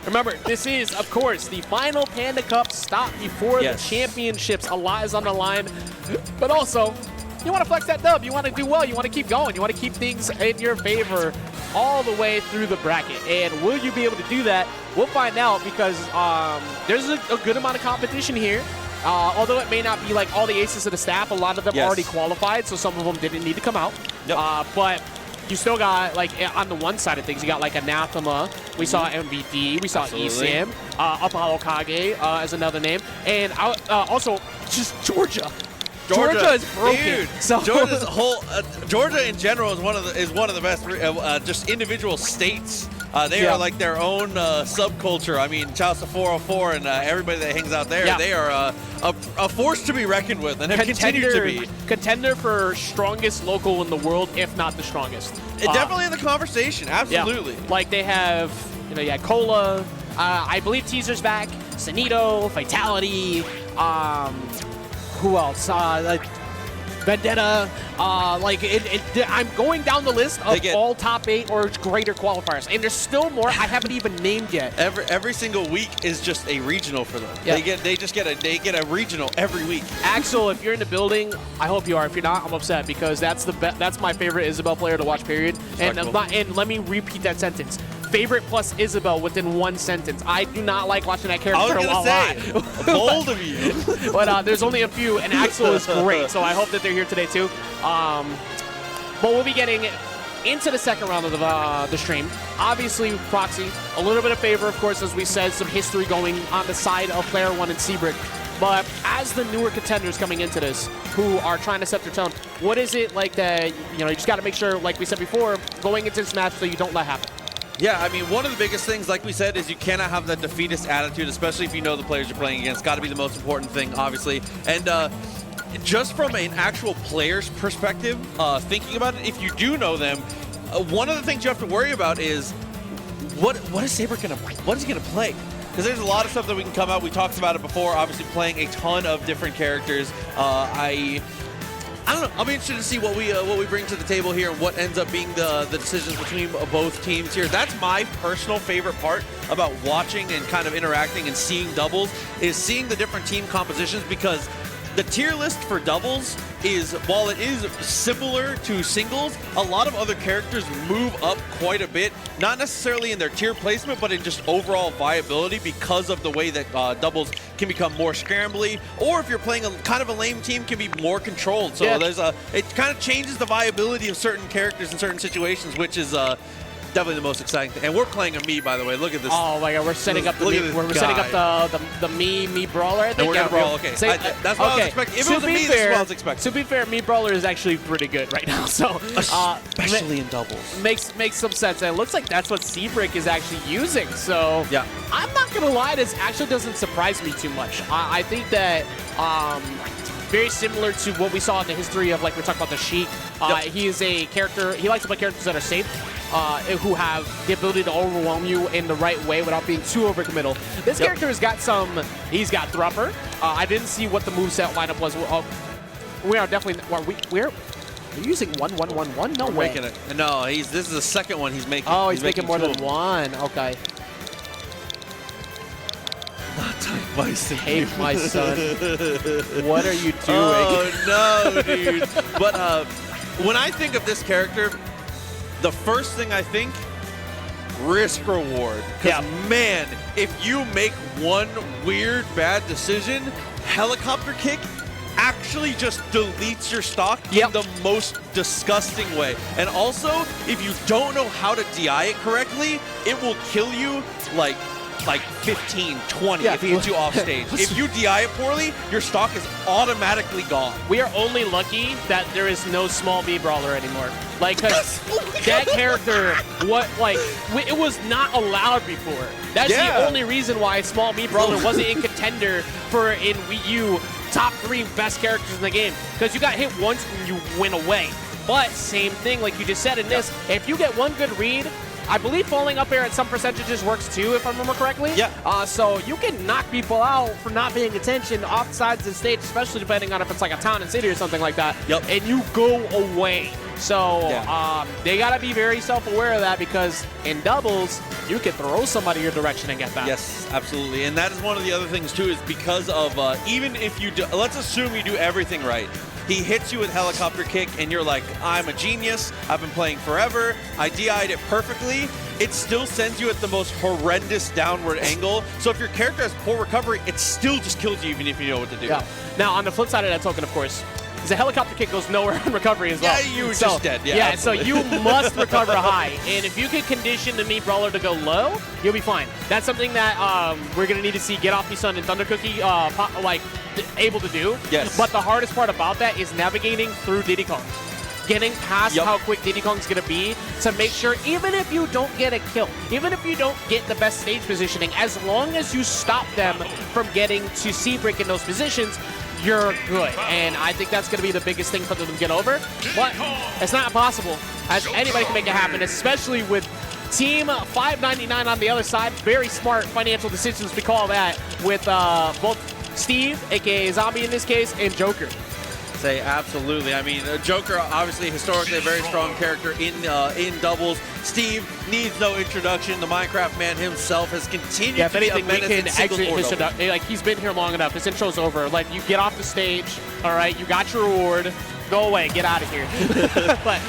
Remember, this is, of course, the final Panda Cup stop before the championships. A lot is on the line, but also, you want to flex that dub. You want to do well. You want to keep going. You want to keep things in your favor all the way through the bracket. And will you be able to do that? We'll find out because there's a good amount of competition here. Although it may not be like all the aces of the staff, a lot of them already qualified, so some of them didn't need to come out. But you still got, like, on the one side of things, you got, like, Anathema. We saw MVD. We saw eSam. Apollo Kage as another name. And also, just Georgia. Georgia is broken. Dude, so Georgia's whole Georgia in general is one of the best just individual states. They are like their own subculture. I mean, Chausa 404 and everybody that hangs out there, they are a force to be reckoned with, and have continued to be. Contender for strongest local in the world, if not the strongest. Definitely in the conversation, absolutely. Yeah. Like they have, Cola. I believe Teaser's back. Sanito, Vitality. Who else? Vendetta. I'm going down the list of all top 8 or greater qualifiers, and there's still more I haven't even named yet. Every single week is just a regional for them. They get a regional every week. Axel, if you're in the building, I hope you are. If you're not, I'm upset because that's my favorite Isabel player to watch. Period. And let me repeat that sentence. Favorite plus Isabel within one sentence. I do not like watching that character a lot. Bold of you. But there's only a few, and Axel is great, so I hope that they're here today too. But we'll be getting into the second round of the stream. Obviously, Proxy, a little bit of favor, of course, as we said, some history going on the side of Player-1 and Seibrik. But as the newer contenders coming into this, who are trying to set their tone, what is it like that, you just got to make sure, like we said before, going into this match so you don't let happen? Yeah, I mean, one of the biggest things, like we said, is you cannot have that defeatist attitude, especially if you know the players you're playing against. Got to be the most important thing, obviously. And just from an actual player's perspective, thinking about it, if you do know them, one of the things you have to worry about is what is Seibrik gonna play? Because there's a lot of stuff that we can come out. We talked about it before. Obviously, playing a ton of different characters. I don't know. I'll be interested to see what we bring to the table here and what ends up being the decisions between both teams here. That's my personal favorite part about watching and kind of interacting and seeing doubles, is seeing the different team compositions, because the tier list for doubles is, while it is similar to singles, a lot of other characters move up quite a bit, not necessarily in their tier placement, but in just overall viability, because of the way that doubles can become more scrambly, or if you're playing a kind of a lame team, can be more controlled. So it kind of changes the viability of certain characters in certain situations, which is definitely the most exciting thing. And we're playing a me, by the way. Look at this. Oh my God, we're setting up the me. We're setting up the me brawler. I think. And we're gonna brawl. Okay, that's what I was expecting. If it was a me, this is what I was expecting. To be fair, me brawler is actually pretty good right now. So especially in doubles, makes some sense. And it looks like that's what Seibrik is actually using. So yeah, I'm not gonna lie, this actually doesn't surprise me too much. I think that very similar to what we saw in the history of, like, we talked about the Sheik. He is a character, he likes to play characters that are safe, who have the ability to overwhelm you in the right way without being too overcommittal. This character has got he's got Thrupper. I didn't see what the moveset lineup was. We are definitely, we're using 1-1-1-1? No way. No, this is the second one he's making. Oh, he's making more than one. Okay. Not Type Bison. Hey, my son. What are you doing? Oh, no, dude. But when I think of this character, the first thing I think, risk reward. Because, man, if you make one weird, bad decision, helicopter kick actually just deletes your stock in the most disgusting way. And also, if you don't know how to DI it correctly, it will kill you like 15, 20 if he hits you off stage. If you DI it poorly, your stock is automatically gone. We are only lucky that there is no small B brawler anymore. Like, cause that character, it was not allowed before. That's the only reason why small B brawler wasn't in contender for in Wii U top 3 best characters in the game. Because you got hit once and you went away. But same thing, like you just said in this, if you get one good read, I believe falling up air at some percentages works too, if I remember correctly. Yeah. So you can knock people out for not paying attention off sides of the stage, especially depending on if it's like a town and city or something like that. Yep. And you go away. So Yeah. they got to be very self-aware of that, because in doubles, you can throw somebody your direction and get that. Yes, absolutely. And that is one of the other things, too, is because of even if you do, let's assume you do everything right. He hits you with helicopter kick, and you're like, I'm a genius. I've been playing forever. I DI'd it perfectly. It still sends you at the most horrendous downward angle. So if your character has poor recovery, it still just kills you, even if you know what to do. Yeah. Now, on the flip side of that token, of course, is a helicopter kick goes nowhere in recovery as well. Yeah, you were just dead. Yeah, absolutely. So you must recover high. And if you can condition the Meat Brawler to go low, you'll be fine. That's something that we're going to need to see GETOFFMESON and thundercookie able to do. Yes. But the hardest part about that is navigating through Diddy Kong. Getting past how quick Diddy Kong's going to be to make sure, even if you don't get a kill, even if you don't get the best stage positioning, as long as you stop them from getting to Seibrik in those positions, you're good. And I think that's going to be the biggest thing for them to get over. But it's not impossible, as anybody can make it happen, especially with Team 599 on the other side. Very smart financial decisions, we call that, with both Steve, a.k.a. Zombie in this case, and Joker. Say absolutely. I mean, Joker, obviously, historically a very strong character in doubles. Steve needs no introduction. The Minecraft man himself has continued to be a menace in singles or doubles. Like, he's been here long enough. His intro's over. Like, you get off the stage, all right? You got your reward. Go away. Get out of here. But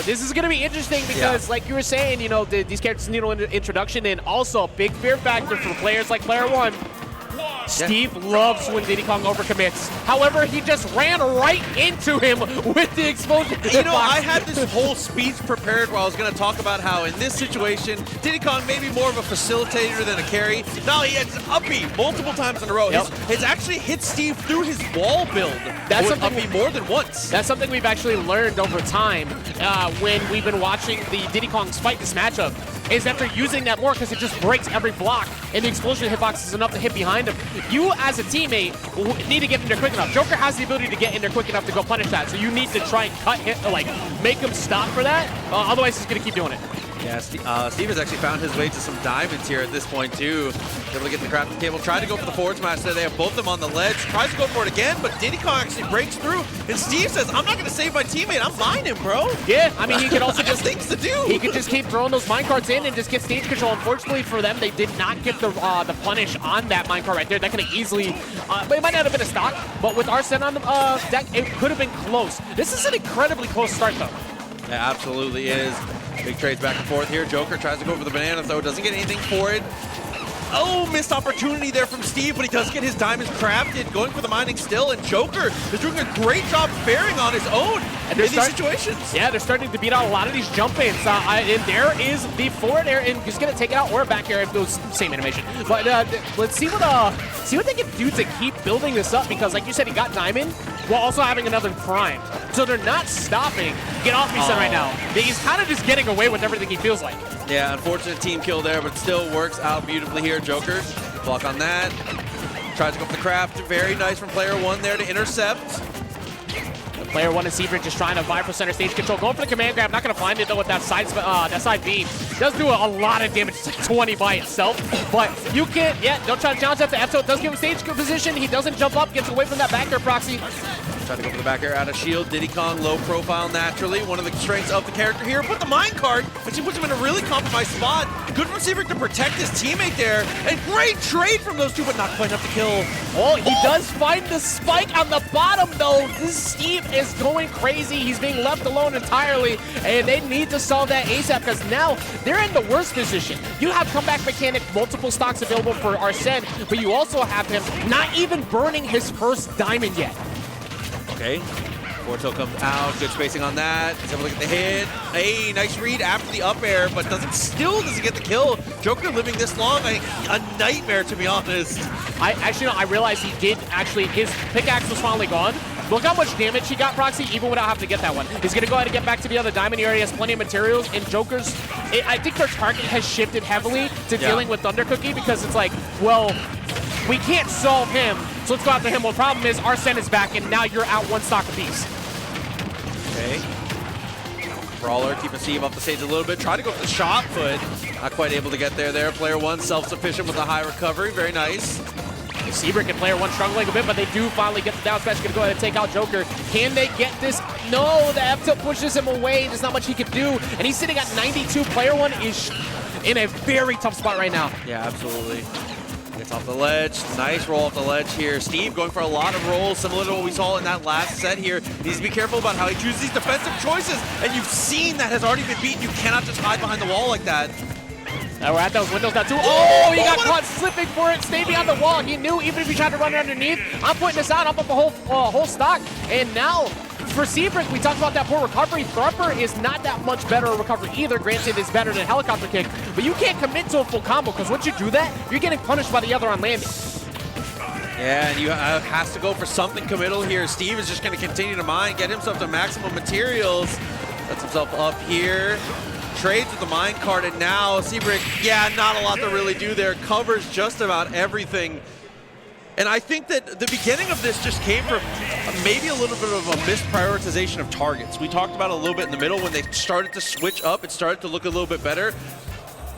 this is going to be interesting because, like you were saying, you know, these characters need no introduction, and also a big fear factor for players like Player-1. Steve loves when Diddy Kong overcommits. However, he just ran right into him with the explosion. You know, I had this whole speech prepared where I was going to talk about how in this situation, Diddy Kong may be more of a facilitator than a carry. No, he has uppy multiple times in a row. It's actually hit Steve through his wall build. That's something uppy more than once. That's something we've actually learned over time when we've been watching the Diddy Kongs fight this matchup, is that they're using that more because it just breaks every block, and the explosion hitbox is enough to hit behind him. You, as a teammate, need to get in there quick enough. Joker has the ability to get in there quick enough to go punish that, so you need to try and cut hit, like, make him stop for that. Otherwise, he's going to keep doing it. Yeah, Steve has actually found his way to some diamonds here at this point, too. Able to get the crafting table. Tried to go for the forward smash there. They have both of them on the ledge. Tries to go for it again, but Diddy Kong actually breaks through. And Steve says, I'm not going to save my teammate. I'm mining, bro. Yeah, I mean, he could also just things to do. He could just keep throwing those minecarts in and just get stage control. Unfortunately for them, they did not get the punish on that minecart right there. That could have easily, but it might not have been a stock. But with Arsene on the deck, it could have been close. This is an incredibly close start, though. Yeah, absolutely is. Big trades back and forth here. Joker tries to go for the banana, though. Doesn't get anything for it. Oh, missed opportunity there from Steve, but he does get his diamonds crafted, going for the mining still, and Joker is doing a great job faring on his own in these situations. Yeah, they're starting to beat out a lot of these jump ins, and there is the forward air, and he's going to take it out, or back air if it was same animation. But let's see what they can do to keep building this up, because like you said, he got diamond while also having another prime. So they're not stopping GETOFFMESON right now. He's kind of just getting away with everything he feels like. Yeah, unfortunate team kill there, but still works out beautifully here. Joker, block on that. Tries to go for the craft. Very nice from Player-1 there to intercept. Player-1 and Seibrik just trying to vie for center stage control. Going for the command grab. Not going to find it, though, with that side beam. Does do a lot of damage. It's like 20 by itself. But you can't, don't try to challenge that to F, so it does give him stage position. He doesn't jump up, gets away from that back air proxy. Trying to go for the back air out of shield. Diddy Kong low profile naturally. One of the strengths of the character here. But the minecart, which puts him in a really compromised spot. Good from Seibrik to protect his teammate there. And great trade from those two, but not quite enough to kill. Oh, he does find the spike on the bottom, though. This Steve is going crazy. He's being left alone entirely. And they need to solve that ASAP, because now they're in the worst position. You have comeback mechanic, multiple stocks available for Arsene, but you also have him not even burning his first diamond yet. Okay, Fortil comes out, good spacing on that. He's able to get the hit. Hey, nice read after the up air, but still doesn't get the kill. Joker living this long, a nightmare, to be honest. I realized he did actually, his pickaxe was finally gone. Look how much damage he got, Proxy, even without having to get that one. He's going to go ahead and get back to the other diamond. He already has plenty of materials, and Joker's, I think their target has shifted heavily to dealing with Thundercookie, because it's like, well, we can't solve him, so let's go after him. Well, the problem is Arsene is back, and now you're out one stock apiece. Okay. Brawler keeping Steve off the stage a little bit. Try to go for the shot, but not quite able to get there. Player-1 self-sufficient with a high recovery. Very nice. Seibrik and Player-1 struggling a bit, but they do finally get the down smash. Gonna go ahead and take out Joker. Can they get this? No, the F-tilt pushes him away. There's not much he can do, and he's sitting at 92. Player-1 is in a very tough spot right now. Yeah, absolutely. Gets off the ledge. Nice roll off the ledge here. Steve going for a lot of rolls, similar to what we saw in that last set here. Needs to be careful about how he chooses these defensive choices, and you've seen that has already been beaten. You cannot just hide behind the wall like that. Now we're at those windows now too. Oh, he got caught slipping for it. Stay behind the wall. He knew even if he tried to run it underneath, I'm putting this out. I'm up a whole stock. And now for Seibrik, we talked about that poor recovery. Thrumper is not that much better at recovery either. Granted, it's better than helicopter kick, but you can't commit to a full combo because once you do that, you're getting punished by the other on landing. Yeah, and you has to go for something committal here. Steve is just going to continue to mine, get himself to maximum materials. Sets himself up here. Trades with the mine cart, and now Seibrik, yeah, not a lot to really do there. Covers just about everything. And I think that the beginning of this just came from maybe a little bit of a misprioritization of targets. We talked about it a little bit in the middle when they started to switch up. It started to look a little bit better.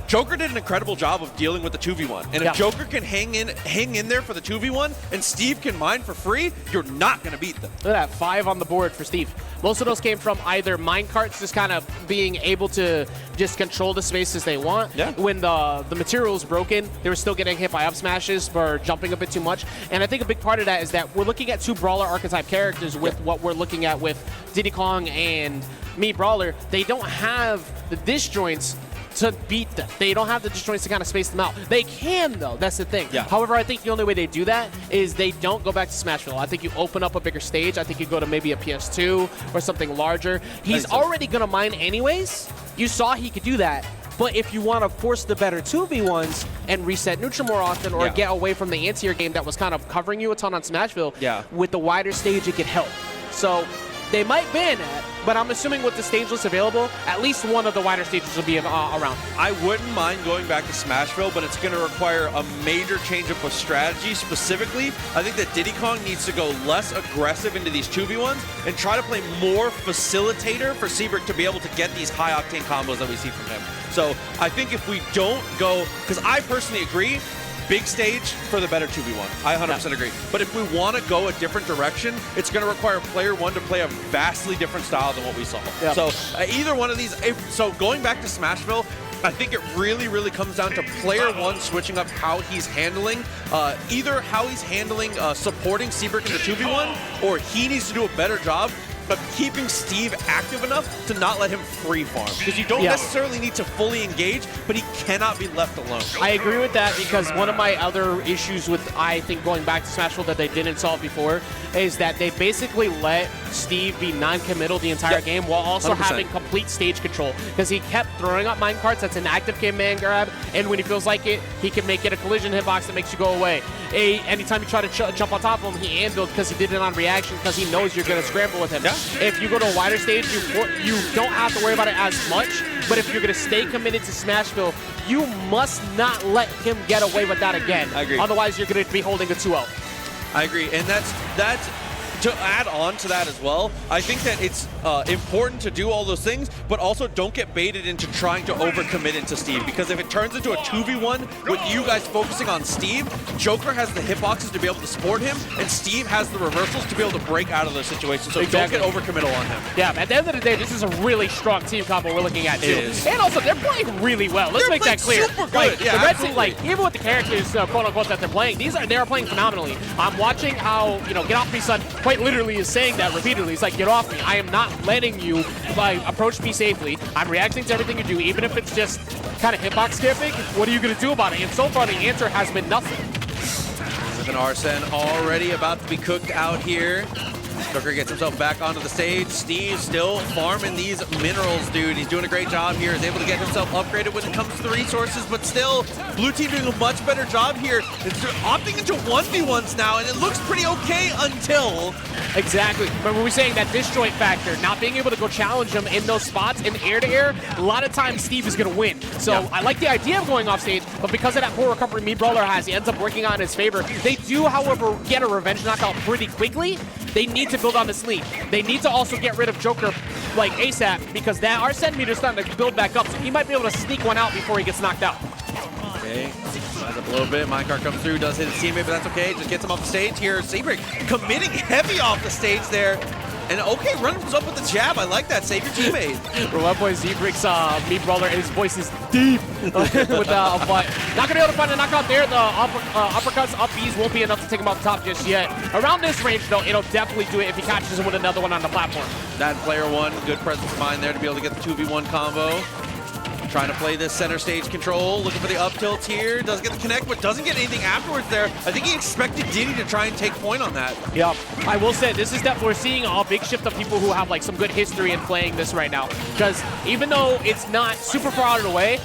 Joker did an incredible job of dealing with the 2v1. And if Joker can hang in there for the 2v1 and Steve can mine for free, you're not going to beat them. Look at that, 5 on the board for Steve. Most of those came from either minecarts just kind of being able to just control the spaces they want. Yeah. When the material was broken, they were still getting hit by up smashes for jumping a bit too much. And I think a big part of that is that we're looking at 2 Brawler archetype characters with what we're looking at with Diddy Kong and Me Brawler. They don't have the disjoints to beat them. They don't have the disjoints to kind of space them out. They can, though. That's the thing. Yeah. However, I think the only way they do that is they don't go back to Smashville. I think you open up a bigger stage. I think you go to maybe a PS2 or something larger. He's already going to mine anyways. You saw he could do that. But if you want to force the better 2v1s and reset neutral more often or get away from the anti-air game that was kind of covering you a ton on Smashville, with the wider stage, it could help. So they might ban it, but I'm assuming with the stage list available, at least one of the wider stages will be around. I wouldn't mind going back to Smashville, but it's going to require a major change up with strategy. Specifically, I think that Diddy Kong needs to go less aggressive into these 2v1s and try to play more facilitator for Seibrik to be able to get these high-octane combos that we see from him. So I think if we don't go, because I personally agree, big stage for the better 2v1. I 100% agree. But if we want to go a different direction, it's going to require Player-1 to play a vastly different style than what we saw. So either one of these, so going back to Smashville, I think it really, really comes down to Player-1 switching up how he's handling, either how he's handling supporting Seibrik in the 2v1, or he needs to do a better job of keeping Steve active enough to not let him free farm. Because you don't necessarily need to fully engage, but he cannot be left alone. I agree with that because one of my other issues with, I think, going back to Smashville that they didn't solve before is that they basically let Steve be non-committal the entire game while also 100%. Having complete stage control. Because he kept throwing up minecarts, that's an active man grab, and when he feels like it, he can make it a collision hitbox that makes you go away. Anytime you try to jump on top of him, he anviled because he did it on reaction because he knows you're going to scramble with him. If you go to a wider stage, you don't have to worry about it as much, but if you're going to stay committed to Smashville, you must not let him get away with that again. I agree. Otherwise, you're going to be holding a 2-0. I agree, and that's to add on to that as well, I think that it's important to do all those things, but also don't get baited into trying to overcommit into Steve, because if it turns into a 2v1 with you guys focusing on Steve, Joker has the hitboxes to be able to support him, and Steve has the reversals to be able to break out of those situations, so don't get overcommittal on him. Yeah, at the end of the day, this is a really strong team combo we're looking at, too. It is. And also, they're playing really well. Let's make that clear. Super good. The Red Team, even with the characters, quote-unquote, that they're playing, they are playing phenomenally. I'm watching how, Get Off Me, Son, quite literally is saying that repeatedly. He's like, get off me. I am not letting you approach me safely. I'm reacting to everything you do, even if it's just kind of hitbox skipping. What are you going to do about it? And so far, the answer has been nothing. With an Arsene already about to be cooked out here. Joker gets himself back onto the stage. Steve still farming these minerals, dude. He's doing a great job here. He's able to get himself upgraded when it comes to the resources, but still, Blue Team doing a much better job here. It's opting into 1v1s now, and it looks pretty okay until... Exactly. Remember, we were saying that disjoint factor, not being able to go challenge him in those spots in air-to-air, a lot of times Steve is going to win. So I like the idea of going off stage, but because of that poor recovery Me Brawler has, he ends up working out in his favor. They do, however, get a revenge knockout pretty quickly. They need to build on this lead. They need to also get rid of Joker ASAP because that Arsene meter is starting to build back up, so he might be able to sneak one out before he gets knocked out. Okay, slides up a little bit. Minecart comes through, does hit his teammate, but that's okay. Just gets him off the stage here. Seibrik committing heavy off the stage there. And okay, runs up with the jab. I like that. Save your teammate. Roulette Boy Zeibrik's meat brawler, and his voice is deep with but not gonna be able to find a knockout there. The uppercuts, up Bs won't be enough to take him off the top just yet. Around this range, though, it'll definitely do it if he catches him with another one on the platform. That Player-1, good presence of mind there to be able to get the 2v1 combo. Trying to play this center stage control, looking for the up tilt here. Doesn't get the connect, but doesn't get anything afterwards there. I think he expected Diddy to try and take point on that. Yeah, I will say this is that we're seeing a big shift of people who have like some good history in playing this right now. Because even though it's not super far out of the way,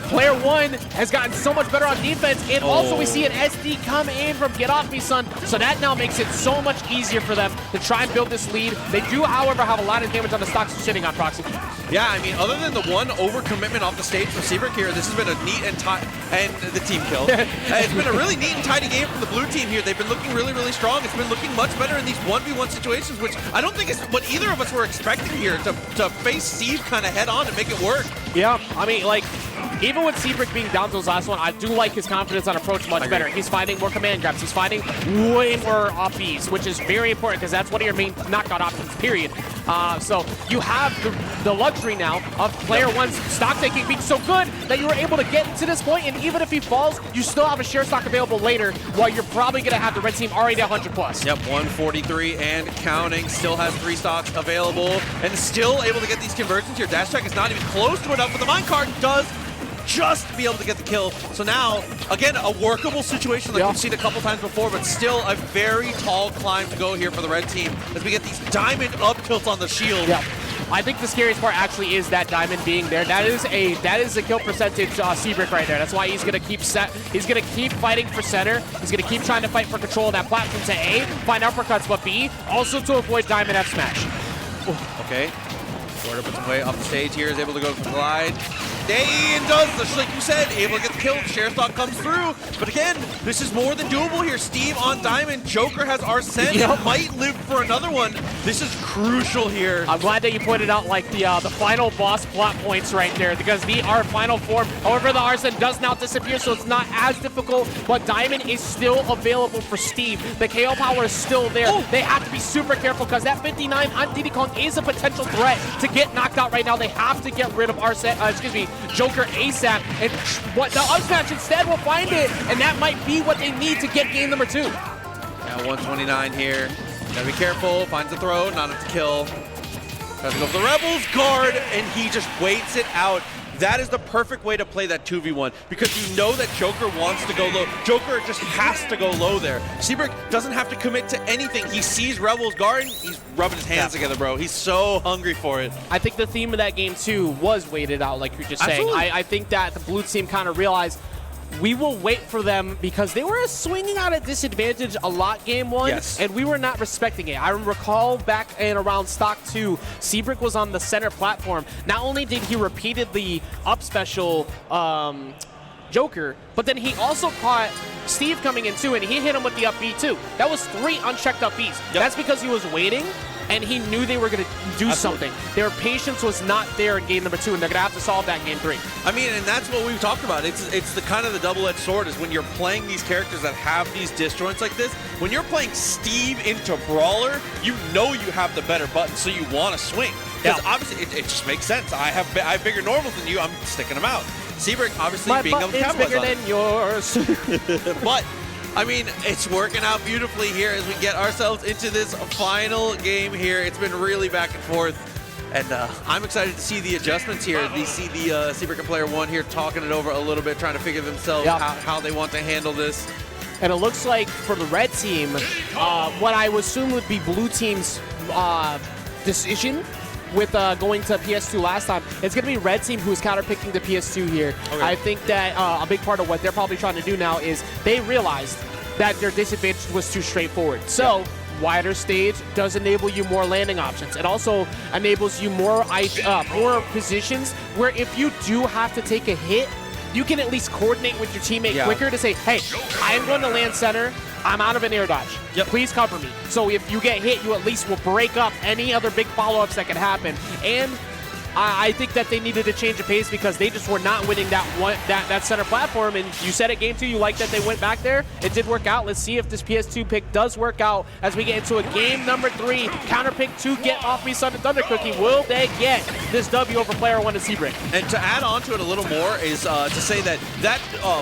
Player-1 has gotten so much better on defense, and also we see an SD come in from GETOFFMESON101, so that now makes it so much easier for them to try and build this lead. They do, however, have a lot of damage on the stocks sitting on Proxy. Yeah, I mean, other than the one overcommitment off the stage from Seibrik here, this has been a neat and tight, and the team kill. It's been a really neat and tidy game from the blue team here. They've been looking really, really strong. It's been looking much better in these 1v1 situations, which I don't think is what either of us were expecting here, to face Steve kind of head on and make it work. Yeah, I mean, like, even with Seibrik being down to his last one, I do like his confidence on approach much better. He's finding more command grabs. He's finding way more Bs, which is very important because that's one of your main knockout options, period. So you have the luxury now of Player-1's stock taking being so good that you were able to get to this point, and even if he falls, you still have a share stock available later, while you're probably going to have the red team already at 100 plus. Yep, 143 and counting. Still has 3 stocks available and still able to get these conversions here. Dash Tech is not even close to enough, but the minecart does just be able to get the kill. So now, again, a workable situation like we've seen a couple times before, but still a very tall climb to go here for the red team as we get these diamond up tilts on the shield. Yeah. I think the scariest part actually is that diamond being there. That is a kill percentage Seibrik right there. That's why he's gonna keep he's gonna keep fighting for center. He's gonna keep trying to fight for control of that platform to A, find uppercuts, but B, also to avoid diamond F smash. Okay. Florida puts him way off the stage here, is able to go for the glide. And does, just like you said, able to get the kill. Share stock comes through. But again, this is more than doable here. Steve on diamond. Joker has Arsene. Might live for another one. This is crucial here. I'm glad that you pointed out like the final boss plot points right there, because our final form, however, the Arsene does now disappear, so it's not as difficult, but diamond is still available for Steve. The KO power is still there. They have to be super careful because that 59 on Diddy Kong is a potential threat to get knocked out right now. They have to get rid of Joker ASAP, and what the up smash instead will find it, and that might be what they need to get game number 2. Now 129 here. Gotta be careful. Finds the throw, not enough to kill. Tries to go for the Rebels guard, and he just waits it out. That is the perfect way to play that 2v1 because you know that Joker wants to go low. Joker just has to go low there. Seibrik doesn't have to commit to anything. He sees Rebels guard, he's rubbing his hands together, bro. He's so hungry for it. I think the theme of that game too was waited out, like you're just saying. I think that the blue team kind of realized we will wait for them because they were swinging out at disadvantage a lot game 1, and we were not respecting it. I recall back in around stock 2, Seibrik was on the center platform. Not only did he repeatedly up special Joker, but then he also caught Steve coming in too, and he hit him with the up B too. That was 3 unchecked up Bs. That's because he was waiting, and he knew they were going to do something. Their patience was not there in game number 2, and they're going to have to solve that game 3. I mean, and that's what we've talked about. It's the kind of the double-edged sword is when you're playing these characters that have these disjoints like this. When you're playing Steve into Brawler, you know you have the better button, so you want to swing. Because obviously, it just makes sense. I have bigger normals than you. I'm sticking them out. Seibrik, obviously, being able to capitalize on it. My button's bigger than yours. But I mean, it's working out beautifully here as we get ourselves into this final game here. It's been really back and forth, and I'm excited to see the adjustments here. We see the Seibrik and Player-1 here talking it over a little bit, trying to figure themselves out how they want to handle this. And it looks like for the red team, what I would assume would be blue team's decision with going to PS2 last time, it's going to be red team who's counterpicking the PS2 here. I think that a big part of what they're probably trying to do now is they realized that their disadvantage was too straightforward. So wider stage does enable you more landing options. It also enables you more positions where if you do have to take a hit, you can at least coordinate with your teammate quicker to say, hey, I'm going to land center. I'm out of an air dodge. Please cover me. So if you get hit, you at least will break up any other big follow-ups that could happen. And I think that they needed to change the pace because they just were not winning that center platform. And you said it game 2, you like that they went back there. It did work out. Let's see if this PS2 pick does work out as we get into a game number 3. Counter pick to get off me Sun and Thunder Cookie. Will they get this W over Player-1 and Seibrik? And to add on to it a little more is to say that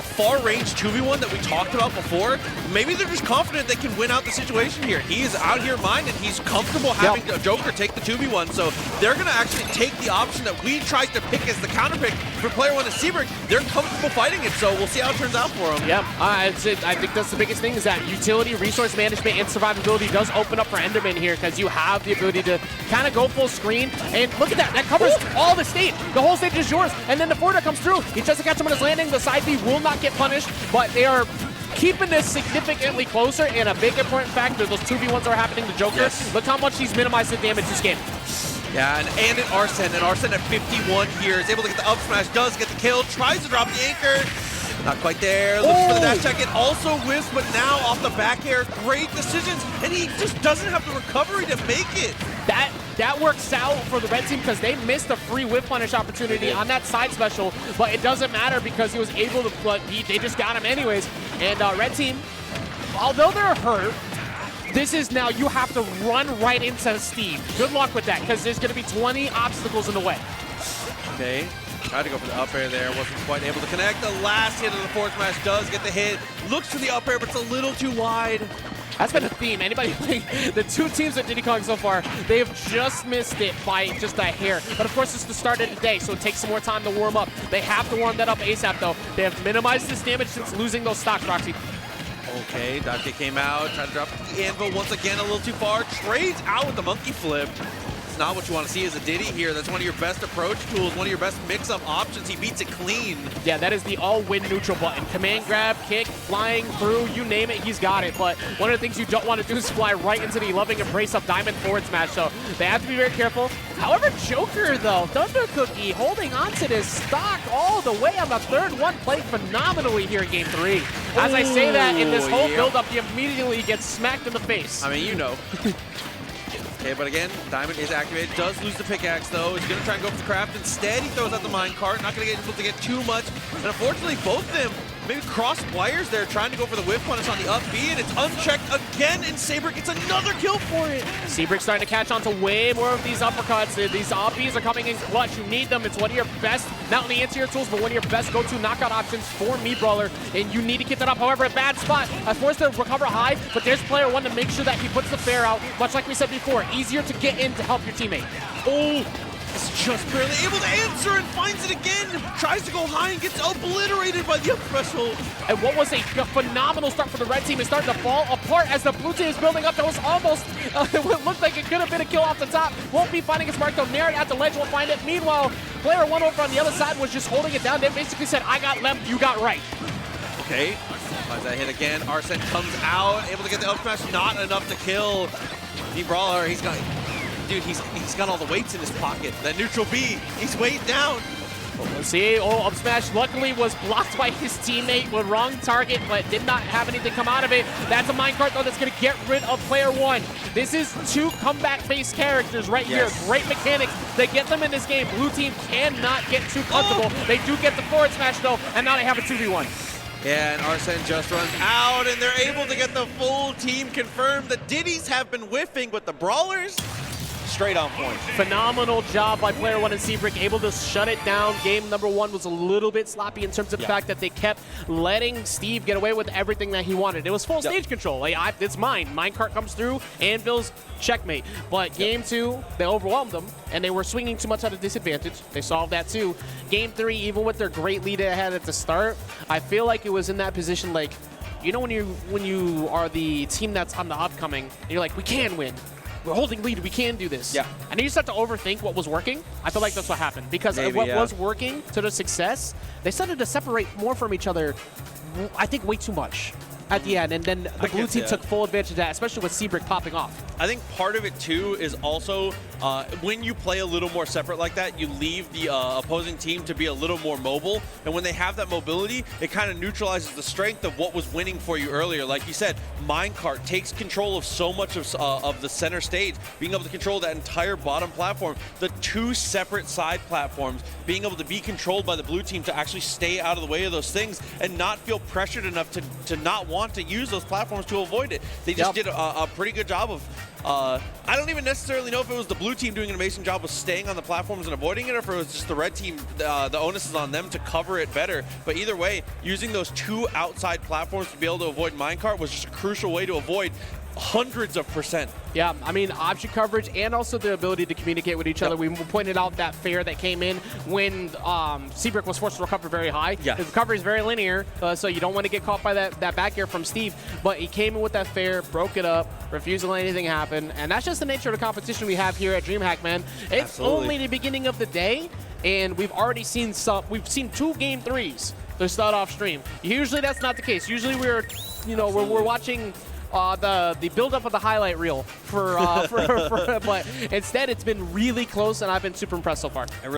far range 2v1 that we talked about before, maybe they're just confident they can win out the situation here. He is out here minded. He's comfortable having a Joker take the 2v1. So they're going to actually take the option that we tried to pick as the counter pick for Player-1 and Seibrik. They're comfortable fighting it, so we'll see how it turns out for them. Yeah, I think that's the biggest thing is that utility, resource management, and survivability does open up for Enderman here because you have the ability to kind of go full screen. And look at that. That covers all the stage. The whole stage is yours. And then the forwarder comes through. He tries to catch him on his landing. The side B will not get punished, but they are keeping this significantly closer. And a big important factor, those 2v1s are happening to Joker. Yes. Look how much he's minimized the damage this game. Yeah, and an Arsene at 51 here is able to get the up smash, does get the kill, tries to drop the anchor. Not quite there, looks for the dash check, it also whiffs, but now off the back air, great decisions, and he just doesn't have the recovery to make it. That works out for the red team because they missed a free whip punish opportunity on that side special, but it doesn't matter because he was able to, but they just got him anyways. And red team, although they're hurt, this is now you have to run right into Steve. Good luck with that because there's going to be 20 obstacles in the way. Okay. Tried to go for the up air there, wasn't quite able to connect. The last hit of the forward smash does get the hit. Looks for the up air, but it's a little too wide. That's been a theme. Anybody think the 2 teams at Diddy Kong so far, they have just missed it by just a hair. But of course, it's the start of the day, so it takes some more time to warm up. They have to warm that up ASAP, though. They have minimized this damage since losing those stocks, Roxy. Okay, Dake came out, tried to drop the anvil once again a little too far. Trades out with the monkey flip. Not what you want to see as a Diddy here. That's one of your best approach tools, one of your best mix-up options. He beats it clean. Yeah, that is the all-win neutral button. Command grab, kick, flying through, you name it, he's got it. But one of the things you don't want to do is fly right into the loving embrace of Diamond forward smash. So they have to be very careful. However, Joker, though, Thunder Cookie holding on to this stock all the way on the third one, played phenomenally here in Game 3. As I say that, in this whole build-up, he immediately gets smacked in the face. I mean, you know. Okay, but again, Diamond is activated. Does lose the pickaxe, though. He's going to try and go for the craft. Instead, he throws out the minecart. Not going to get able to get too much. And unfortunately, both of them maybe cross wires there, trying to go for the whiff punish on the up B, and it's unchecked again, and Seibrik gets another kill for it. Seibrik starting to catch on to way more of these uppercuts. These up Bs are coming in clutch. You need them. It's one of your best, not only anti-air tools, but one of your best go-to knockout options for Meat Brawler, and you need to keep that up. However, a bad spot. Forced to recover high, but there's Player-1 to make sure that he puts the fair out. Much like we said before, easier to get in to help your teammate. Oh! It's just barely able to answer and finds it again. Tries to go high and gets obliterated by the up special. And what was a phenomenal start for the red team is starting to fall apart as the blue team is building up. That was almost, it looked like it could have been a kill off the top. Won't be finding his mark though. Nair at the ledge will find it. Meanwhile, Player-1 over on the other side was just holding it down. They basically said, I got left, you got right. Okay, finds that hit again. Arsene comes out, able to get the up smash. Not enough to kill the Brawler. He's got... Dude, he's got all the weights in his pocket. That neutral B, he's weighed down. Let's see, up smash luckily was blocked by his teammate with wrong target, but did not have anything come out of it. That's a minecart though that's gonna get rid of Player-1. This is 2 comeback-based characters right here. Great mechanics. They get them in this game. Blue team cannot get too comfortable. They do get the forward smash though, and now they have a 2v1. Yeah, and Arsene just runs out, and they're able to get the full team confirmed. The Diddies have been whiffing, but the Brawlers, straight on point. Phenomenal job by Player-1 and Seibrik, able to shut it down. Game number 1 was a little bit sloppy in terms of the fact that they kept letting Steve get away with everything that he wanted. It was full stage control. Like, it's mine. Minecart comes through, Anvil's checkmate. But game 2, they overwhelmed them, and they were swinging too much at a disadvantage. They solved that too. Game 3, even with their great lead they had at the start, I feel like it was in that position like, you know when you are the team that's on the upcoming, and you're like, we can win. We're holding lead, we can do this. Yeah. And then you start to overthink what was working. I feel like that's what happened. Because what was working to their success, they started to separate more from each other, I think way too much at the end. And then the blue team took full advantage of that, especially with Seibrik popping off. I think part of it too is also when you play a little more separate like that, you leave the opposing team to be a little more mobile. And when they have that mobility, it kind of neutralizes the strength of what was winning for you earlier. Like you said, Minecart takes control of so much of the center stage, being able to control that entire bottom platform. The two separate side platforms, being able to be controlled by the blue team to actually stay out of the way of those things and not feel pressured enough to not want to use those platforms to avoid it. They just did a pretty good job of I don't even necessarily know if it was the blue team doing an amazing job of staying on the platforms and avoiding it, or if it was just the red team, the onus is on them to cover it better. But either way, using those two outside platforms to be able to avoid Minecart was just a crucial way to avoid hundreds of %. Yeah, I mean, option coverage and also the ability to communicate with each other. We pointed out that fair that came in when Seibrik was forced to recover very high. Yeah. His recovery is very linear, so you don't want to get caught by that back air from Steve. But he came in with that fair, broke it up, refused to let anything happen. And that's just the nature of the competition we have here at Dreamhack, man. It's only the beginning of the day, and we've already seen we've seen 2 Game 3s to start off stream. Usually that's not the case. Usually we're watching the build-up of the highlight reel but instead it's been really close, and I've been super impressed so far.